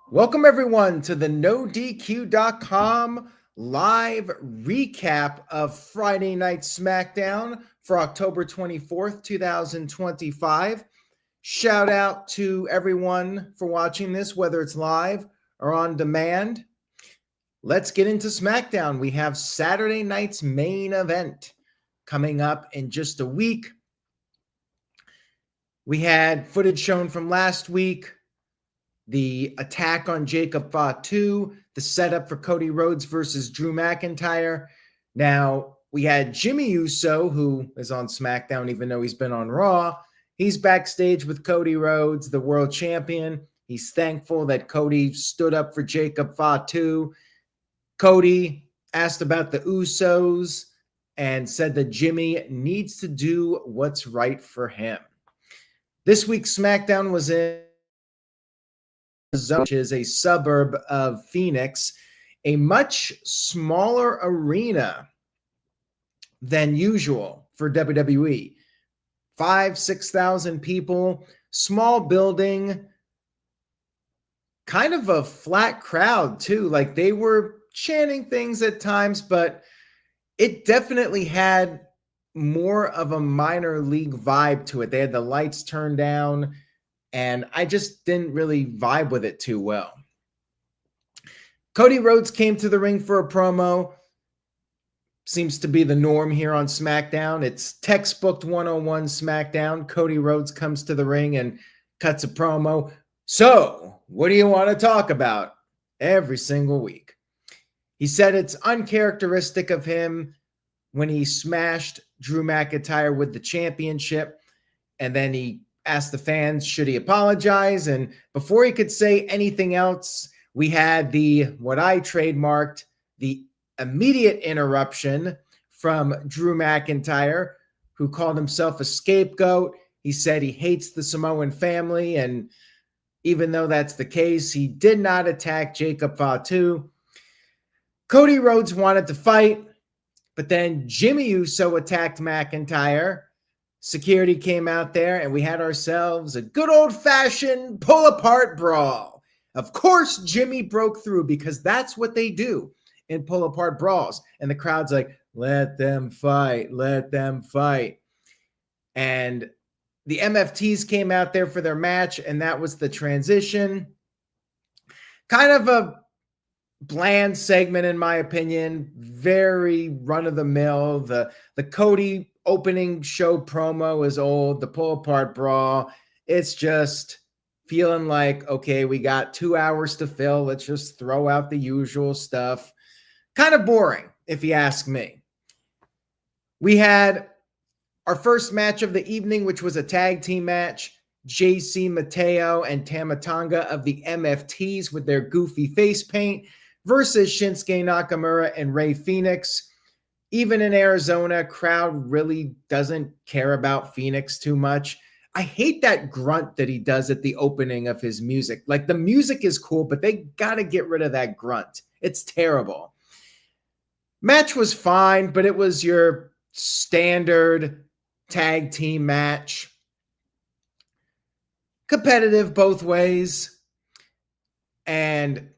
Welcome, everyone, to the NoDQ.com live recap of Friday Night SmackDown for October 24th, 2025. Shout out to everyone for watching this, whether it's live or on demand. Let's get into SmackDown. We have Saturday night's main event coming up in just a week. We had footage shown from last week. The attack on Jacob Fatu, the setup for Cody Rhodes versus Drew McIntyre. Now, we had Jimmy Uso, who is on SmackDown, even though he's been on Raw. He's backstage with Cody Rhodes, the world champion. He's thankful that Cody stood up for Jacob Fatu. Cody asked about the Usos and said that Jimmy needs to do what's right for him. This week's SmackDown was in which is a suburb of Phoenix, a much smaller arena than usual for WWE. 6,000 people, small building, kind of a flat crowd too. Like they were chanting things at times, but it definitely had more of a minor league vibe to it. They had the lights turned down, and I just didn't really vibe with it too well. Cody Rhodes came to the ring for a promo. Seems to be the norm here on SmackDown. It's textbook 101 SmackDown. Cody Rhodes comes to the ring and cuts a promo. So, what do you want to talk about? Every single week. He said it's uncharacteristic of him when he smashed Drew McIntyre with the championship, and then he asked the fans, should he apologize? And before he could say anything else, we had what I trademarked, the immediate interruption from Drew McIntyre, who called himself a scapegoat. He said he hates the Samoan family, and even though that's the case, he did not attack Jacob Fatu. Cody Rhodes wanted to fight, but then Jimmy Uso attacked McIntyre. Security came out there, and we had ourselves a good old-fashioned pull-apart brawl. Of course, Jimmy broke through because that's what they do in pull-apart brawls. And the crowd's like, let them fight, let them fight. And the MFTs came out there for their match, and that was the transition. Kind of a bland segment, in my opinion. Very run-of-the-mill. The Cody opening show promo is old. The pull-apart brawl, it's just feeling like, okay, we got 2 hours to fill. Let's just throw out the usual stuff. Kind of boring, if you ask me. We had our first match of the evening, which was a tag team match. JC Mateo and Tama Tonga of the MFTs with their goofy face paint versus Shinsuke Nakamura and Rey Fenix. Even in Arizona, crowd really doesn't care about Phoenix too much. I hate that grunt that he does at the opening of his music. Like, the music is cool, but they got to get rid of that grunt. It's terrible. Match was fine, but it was your standard tag team match. Competitive both ways. And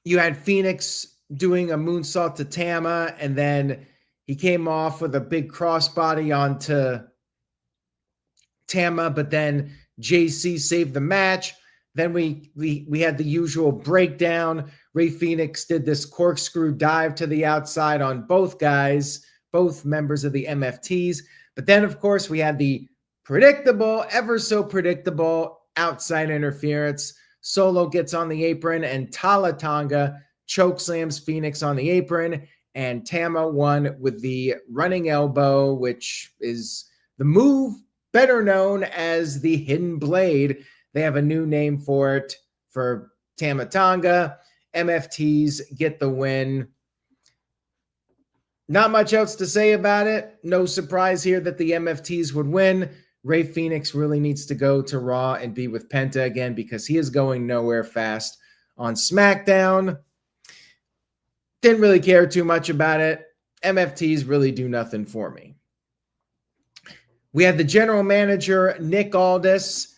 you had Phoenix doing a moonsault to Tama, and then he came off with a big crossbody onto Tama, but then JC saved the match. Then we had the usual breakdown. Rey Fenix did this corkscrew dive to the outside on both guys, both members of the MFTs. But then, of course, we had the predictable, ever so predictable outside interference. Solo gets on the apron, and Tama Tonga chokeslams Phoenix on the apron, and Tama won with the running elbow, which is the move better known as the hidden blade. They have a new name for it for Tama Tonga. MFTs get the win. Not much else to say about it. No surprise here that the MFTs would win. Rey Fenix really needs to go to Raw and be with Penta again because he is going nowhere fast on SmackDown. Didn't really care too much about it. MFTs really do nothing for me. We had the general manager, Nick Aldis,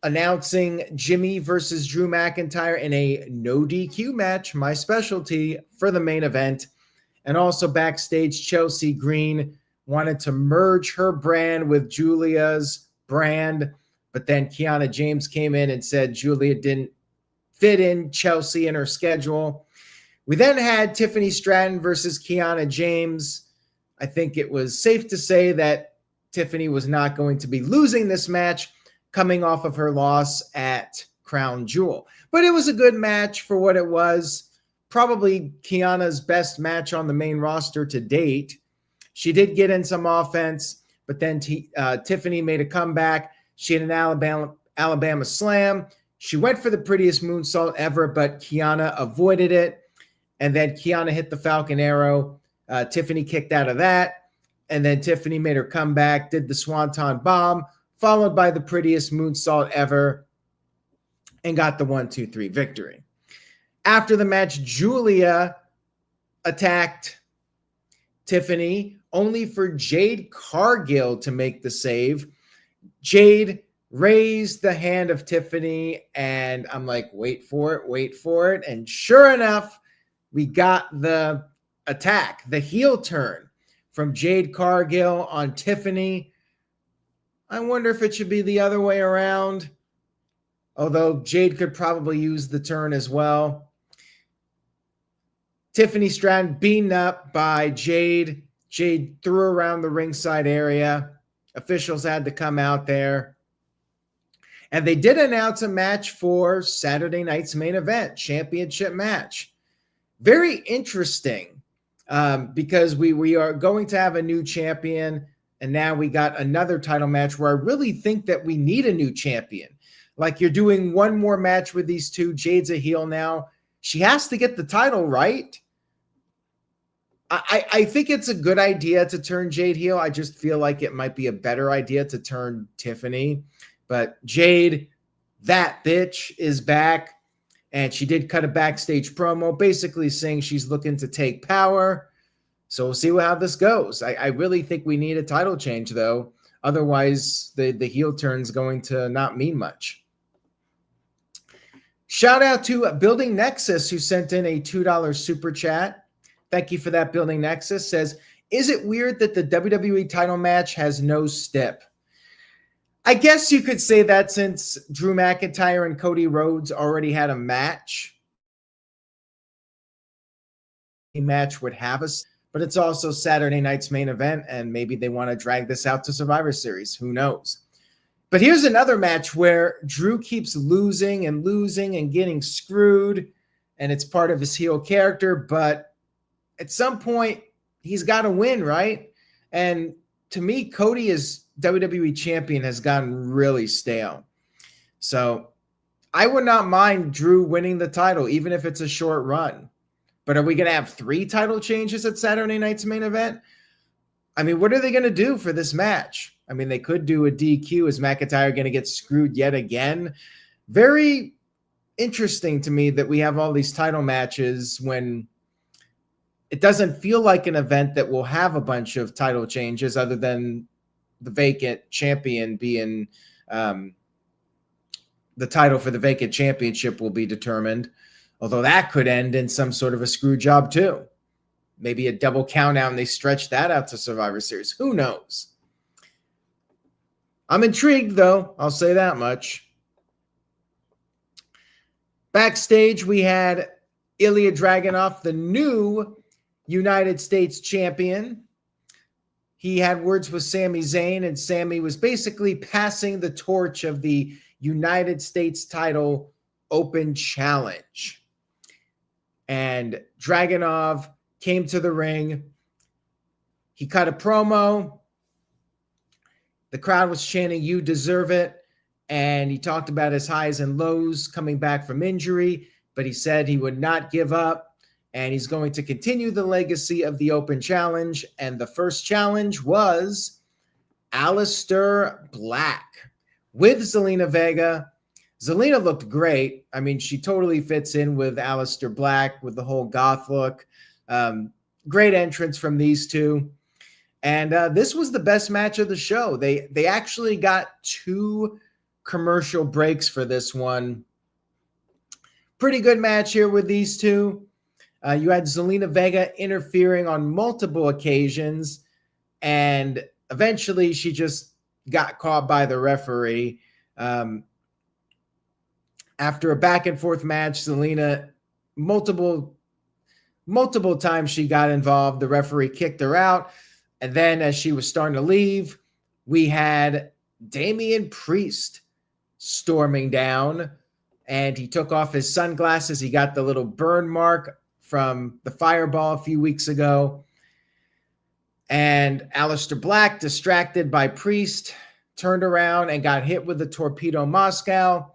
announcing Jimmy versus Drew McIntyre in a no DQ match, my specialty, for the main event. And also backstage, Chelsea Green wanted to merge her brand with Julia's brand, but then Kiana James came in and said Julia didn't fit in Chelsea in her schedule. We then had Tiffany Stratton versus Kiana James. I think it was safe to say that Tiffany was not going to be losing this match coming off of her loss at Crown Jewel. But it was a good match for what it was. Probably Kiana's best match on the main roster to date. She did get in some offense, but then Tiffany made a comeback. She had an Alabama slam. She went for the prettiest moonsault ever, but Kiana avoided it. And then Kiana hit the Falcon Arrow. Tiffany kicked out of that. And then Tiffany made her comeback, did the Swanton Bomb, followed by the prettiest moonsault ever, and got the 1-2-3 victory. After the match, Julia attacked Tiffany, only for Jade Cargill to make the save. Jade raised the hand of Tiffany, and I'm like, wait for it. And sure enough, we got the attack, the heel turn from Jade Cargill on Tiffany. I wonder if it should be the other way around, although Jade could probably use the turn as well. Tiffany Stratton beaten up by Jade. Jade threw around the ringside area. Officials had to come out there. And they did announce a match for Saturday night's main event, championship match. Very interesting because we are going to have a new champion, and now we got another title match where I really think that we need a new champion. Like, you're doing one more match with these two. Jade's a heel now. She has to get the title, right? I think it's a good idea to turn Jade heel. I just feel like it might be a better idea to turn Tiffany. But Jade, that bitch, is back. And she did cut a backstage promo basically saying she's looking to take power. So we'll see how this goes. I really think we need a title change, though. Otherwise, the heel turn's going to not mean much. Shout out to Building Nexus, who sent in a $2 super chat. Thank you for that, Building Nexus. Says, is it weird that the WWE title match has no stip? I guess you could say that since Drew McIntyre and Cody Rhodes already had a match. A match would have us, but it's also Saturday night's main event, and maybe they want to drag this out to Survivor Series. Who knows? But here's another match where Drew keeps losing and getting screwed, and it's part of his heel character, but at some point, he's got to win, right? And to me, Cody as WWE champion has gotten really stale. So I would not mind Drew winning the title, even if it's a short run. But are we going to have 3 title changes at Saturday night's main event? I mean, what are they going to do for this match? I mean, they could do a DQ. Is McIntyre going to get screwed yet again? Very interesting to me that we have all these title matches when it doesn't feel like an event that will have a bunch of title changes other than the vacant champion being the title for the vacant championship will be determined. Although that could end in some sort of a screw job too. Maybe a double count out and they stretch that out to Survivor Series. Who knows? I'm intrigued though. I'll say that much. Backstage, we had Ilya Dragunov, the new United States champion. He had words with Sami Zayn, and Sami was basically passing the torch of the United States title open challenge. And Dragunov came to the ring. He cut a promo. The crowd was chanting, "You deserve it." And he talked about his highs and lows coming back from injury, but he said he would not give up. And he's going to continue the legacy of the Open Challenge. And the first challenge was Aleister Black with Zelina Vega. Zelina looked great. I mean, she totally fits in with Aleister Black with the whole goth look. Great entrance from these two. And this was the best match of the show. They actually got 2 commercial breaks for this one. Pretty good match here with these two. You had Zelina Vega interfering on multiple occasions, and eventually she just got caught by the referee. After a back and forth match, Zelina, multiple times she got involved. The referee kicked her out. And then as she was starting to leave, we had Damian Priest storming down, and he took off his sunglasses. He got the little burn mark from the fireball a few weeks ago. And Aleister Black, distracted by Priest, turned around and got hit with the Torpedo Moscow.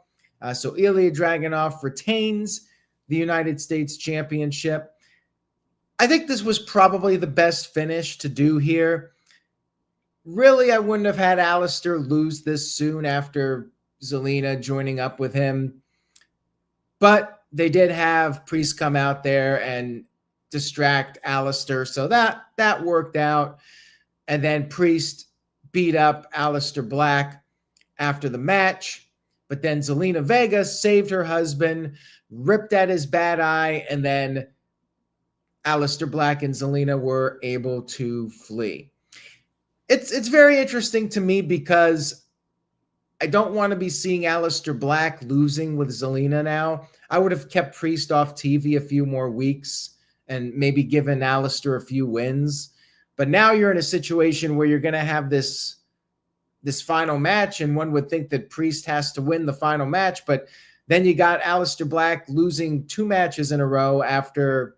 So Ilya Dragunov retains the United States Championship. I think this was probably the best finish to do here. Really, I wouldn't have had Aleister lose this soon after Zelina joining up with him. But they did have Priest come out there and distract Aleister, so that worked out. And then Priest beat up Aleister Black after the match. But then Zelina Vega saved her husband, ripped at his bad eye, and then Aleister Black and Zelina were able to flee. It's very interesting to me because I don't want to be seeing Aleister Black losing with Zelina now. I would have kept Priest off TV a few more weeks and maybe given Aleister a few wins. But now you're in a situation where you're going to have this final match, and one would think that Priest has to win the final match. But then you got Aleister Black losing 2 matches in a row after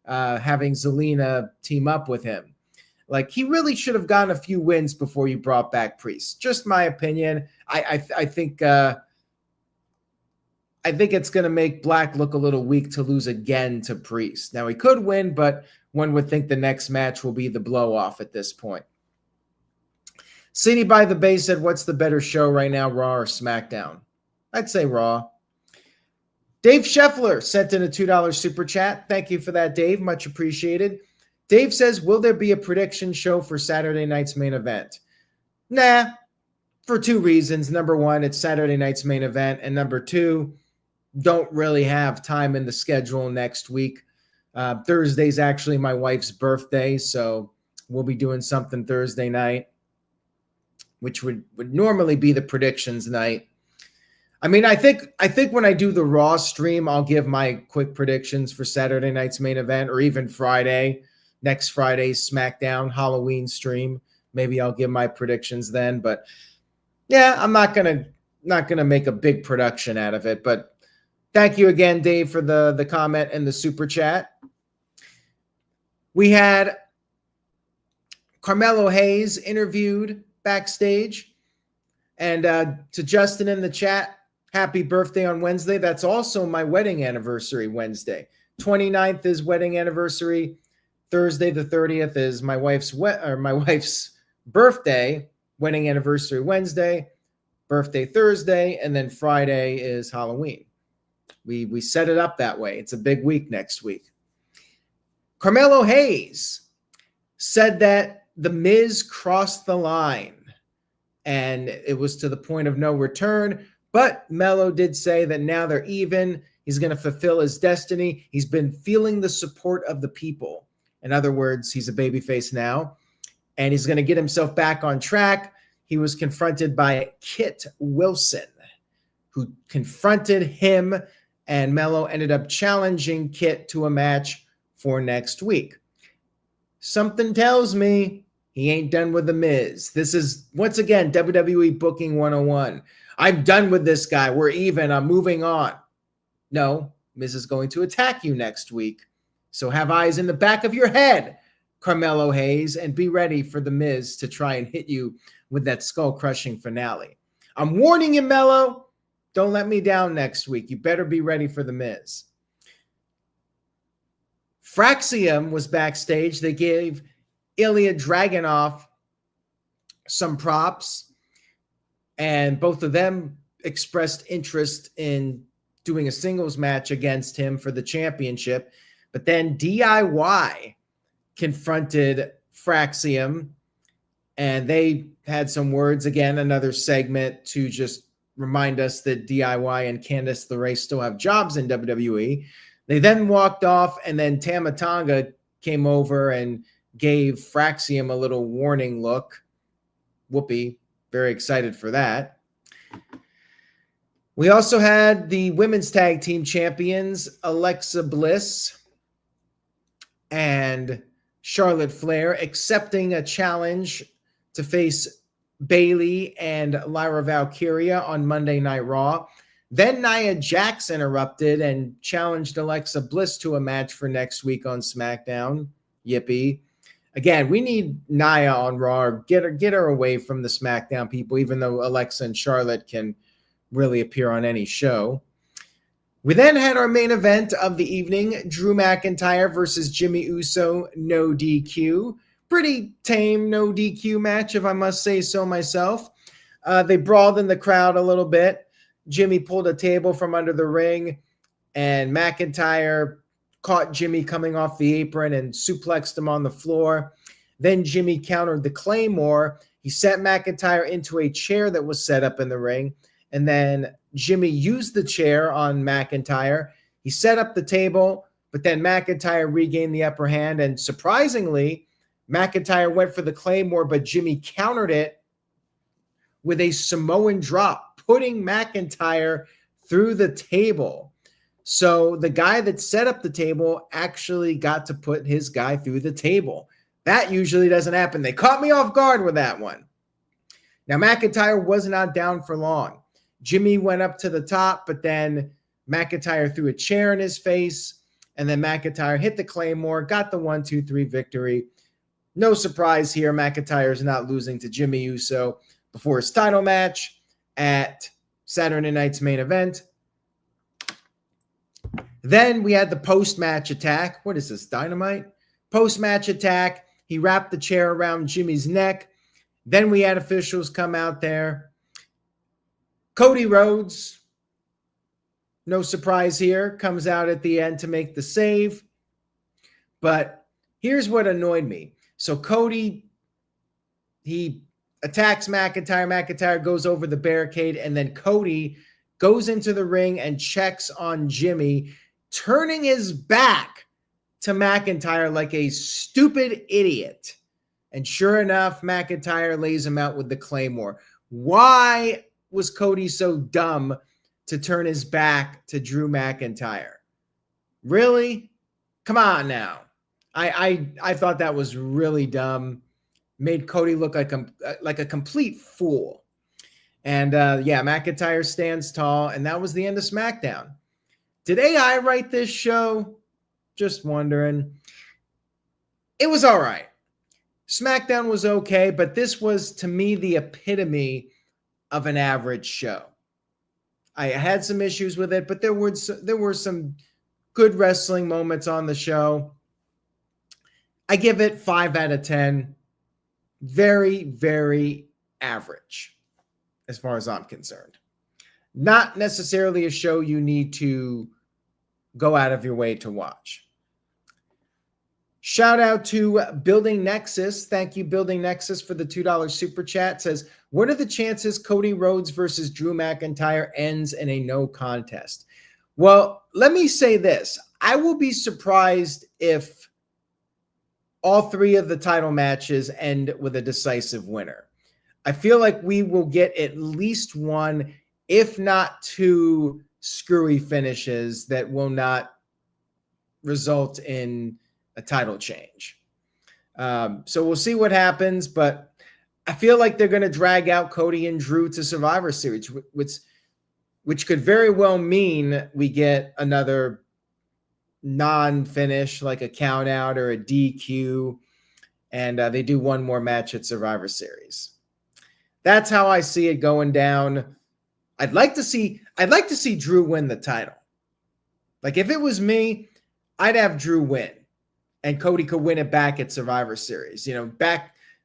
having Zelina team up with him. Like, he really should have gotten a few wins before you brought back Priest. Just my opinion. I think it's going to make Black look a little weak to lose again to Priest. Now, he could win, but one would think the next match will be the blow-off at this point. City by the Bay said, what's the better show right now, Raw or SmackDown? I'd say Raw. Dave Scheffler sent in a $2 super chat. Thank you for that, Dave. Much appreciated. Dave says, will there be a prediction show for Saturday night's main event? Nah, for 2 reasons. Number 1, it's Saturday night's main event. And number 2, don't really have time in the schedule next week. Thursday's actually my wife's birthday, so we'll be doing something Thursday night, which would normally be the predictions night. I mean, I think when I do the Raw stream, I'll give my quick predictions for Saturday night's main event, or even next Friday's SmackDown Halloween stream. Maybe I'll give my predictions then. But yeah, I'm not gonna make a big production out of it. But thank you again, Dave, for the comment and the super chat. We had Carmelo Hayes interviewed backstage. And to Justin in the chat, happy birthday on Wednesday. That's also my wedding anniversary Wednesday. 29th is wedding anniversary. Thursday the 30th is my wife's birthday, wedding anniversary Wednesday, birthday Thursday, and then Friday is Halloween. We set it up that way. It's a big week next week. Carmelo Hayes said that The Miz crossed the line and it was to the point of no return. But Melo did say that now they're even. He's going to fulfill his destiny. He's been feeling the support of the people. In other words, he's a babyface now, and he's going to get himself back on track. He was confronted by Kit Wilson, who confronted him, and Melo ended up challenging Kit to a match for next week. Something tells me he ain't done with The Miz. This is, once again, WWE Booking 101. I'm done with this guy. We're even. I'm moving on. No, Miz is going to attack you next week. So have eyes in the back of your head, Carmelo Hayes, and be ready for The Miz to try and hit you with that skull-crushing finale. I'm warning you, Melo. Don't let me down next week. You better be ready for The Miz. Fraxium was backstage. They gave Ilya Dragunov some props, and both of them expressed interest in doing a singles match against him for the championship. But then DIY confronted Fraxium, and they had some words, again, another segment to just remind us that DIY and Candice LeRae still have jobs in WWE. They then walked off, and then Tama Tonga came over and gave Fraxium a little warning look. Whoopee. Very excited for that. We also had the women's tag team champions, Alexa Bliss and Charlotte Flair, accepting a challenge to face Bayley and Lyra Valkyria on Monday Night Raw. Then Nia Jax interrupted and challenged Alexa Bliss to a match for next week on SmackDown. Yippee. Again, we need Nia on Raw. Get her away from the SmackDown people, even though Alexa and Charlotte can really appear on any show. We then had our main event of the evening, Drew McIntyre versus Jimmy Uso, no DQ. Pretty tame no DQ match, if I must say so myself. They brawled in the crowd a little bit. Jimmy pulled a table from under the ring, and McIntyre caught Jimmy coming off the apron and suplexed him on the floor. Then Jimmy countered the Claymore. He sent McIntyre into a chair that was set up in the ring, and then Jimmy used the chair on McIntyre. He set up the table, but then McIntyre regained the upper hand, and surprisingly, McIntyre went for the Claymore, but Jimmy countered it with a Samoan drop, putting McIntyre through the table. So the guy that set up the table actually got to put his guy through the table. That usually doesn't happen. They caught me off guard with that one. Now, McIntyre was not down for long. Jimmy went up to the top, but then McIntyre threw a chair in his face, and then McIntyre hit the Claymore, got the 1-2-3 victory. No surprise here, McIntyre is not losing to Jimmy Uso before his title match at Saturday night's main event. Then we had the post-match attack. What is this, Dynamite? Post-match attack. He wrapped the chair around Jimmy's neck. Then we had officials come out there. Cody Rhodes, no surprise here, comes out at the end to make the save. But here's what annoyed me. So Cody, he attacks McIntyre. McIntyre goes over the barricade, and then Cody goes into the ring and checks on Jimmy, turning his back to McIntyre like a stupid idiot. And sure enough, McIntyre lays him out with the Claymore. Why was Cody so dumb to turn his back to Drew McIntyre? Really? Come on now. I thought that was really dumb. Made Cody look like a complete fool. And yeah, McIntyre stands tall, and that was the end of SmackDown. Did AI write this show? Just wondering. It was all right. SmackDown was okay, but this was, to me, the epitome of an average show. I had some issues with it, but there were some good wrestling moments on the show. I give it 5 out of 10. Very, very average as far as I'm concerned. Not necessarily a show you need to go out of your way to watch. Shout out to Building Nexus. Thank you, Building Nexus, for the $2 super chat. It says, what are the chances Cody Rhodes versus Drew McIntyre ends in a no contest? Well, let me say this. I will be surprised if all 3 of the title matches end with a decisive winner. I feel like we will get at least 1, if not 2, screwy finishes that will not result in a title change. So we'll see what happens, but I feel like they're going to drag out Cody and Drew to Survivor Series, which could very well mean we get another non-finish, like a count out or a DQ, and they do one more match at Survivor Series. That's how I see it going down. I'd like to see Drew win the title. Like, if it was me, I'd have Drew win, and Cody could win it back at Survivor Series. You know,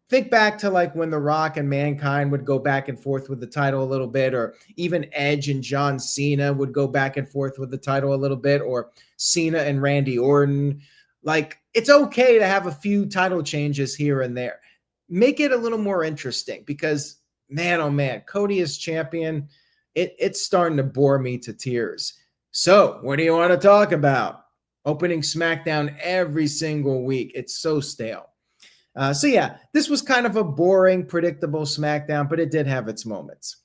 think back to like when The Rock and Mankind would go back and forth with the title a little bit, or even Edge and John Cena would go back and forth with the title a little bit, or Cena and Randy Orton. Like, it's okay to have a few title changes here and there. Make it a little more interesting, because man, oh man, Cody as champion, it's starting to bore me to tears. So what do you want to talk about? Opening SmackDown every single week. It's so stale. So yeah, this was kind of a boring, predictable SmackDown, but it did have its moments.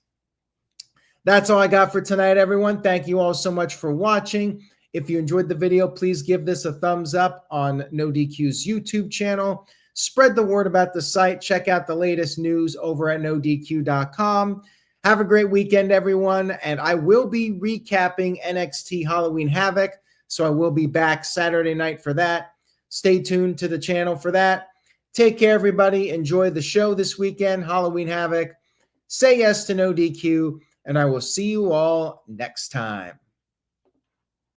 That's all I got for tonight, everyone. Thank you all so much for watching. If you enjoyed the video, please give this a thumbs up on No DQ's YouTube channel. Spread the word about the site. Check out the latest news over at NoDQ.com. Have a great weekend, everyone. And I will be recapping NXT Halloween Havoc, so I will be back Saturday night for that. Stay tuned to the channel for that. Take care, everybody. Enjoy the show this weekend, Halloween Havoc. Say yes to No DQ, and I will see you all next time.